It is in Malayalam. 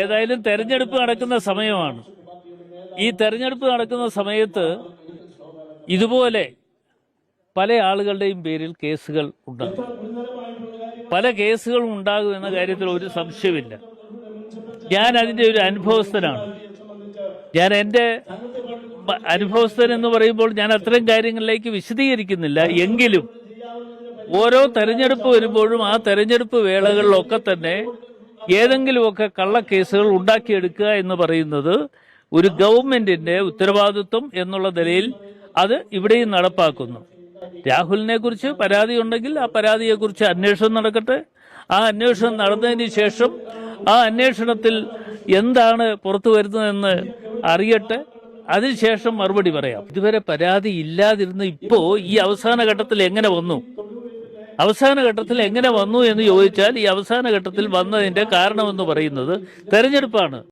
ഏതായാലും തെരഞ്ഞെടുപ്പ് നടക്കുന്ന സമയമാണ്. ഈ തെരഞ്ഞെടുപ്പ് നടക്കുന്ന സമയത്ത് ഇതുപോലെ പല ആളുകളുടെയും പേരിൽ കേസുകൾ ഉണ്ടാകും. പല കേസുകളും ഉണ്ടാകും എന്ന കാര്യത്തിൽ ഒരു സംശയമില്ല. ഞാൻ അതിൻ്റെ ഒരു അനുഭവസ്ഥനാണ്. ഞാൻ എൻ്റെ അനുഭവസ്ഥൻ എന്ന് പറയുമ്പോൾ ഞാൻ അത്തരം കാര്യങ്ങളിലേക്ക് വിശദീകരിക്കുന്നില്ല. എങ്കിലും ഓരോ തെരഞ്ഞെടുപ്പ് വരുമ്പോഴും ആ തെരഞ്ഞെടുപ്പ് വേളകളിലൊക്കെ തന്നെ ഏതെങ്കിലുമൊക്കെ കള്ളക്കേസുകൾ ഉണ്ടാക്കിയെടുക്കുക എന്ന് പറയുന്നത് ഒരു ഗവൺമെന്റിന്റെ ഉത്തരവാദിത്വം എന്നുള്ള നിലയിൽ അത് ഇവിടെയും നടപ്പാക്കുന്നു. രാഹുലിനെ കുറിച്ച് പരാതി ഉണ്ടെങ്കിൽ ആ പരാതിയെക്കുറിച്ച് അന്വേഷണം നടക്കട്ടെ. ആ അന്വേഷണം നടന്നതിന് ശേഷം ആ അന്വേഷണത്തിൽ എന്താണ് പുറത്തു വരുന്നതെന്ന് അറിയട്ടെ. അതിനുശേഷം മറുപടി പറയാം. ഇതുവരെ പരാതി ഇല്ലാതിരുന്ന് ഇപ്പോ ഈ അവസാന ഘട്ടത്തിൽ എങ്ങനെ വന്നു? അവസാന ഘട്ടത്തിൽ എങ്ങനെ വന്നു എന്ന് ചോദിച്ചാൽ ഈ അവസാന ഘട്ടത്തിൽ വന്നതിന്റെ കാരണമെന്ന് പറയുന്നത് തെരഞ്ഞെടുപ്പാണ്.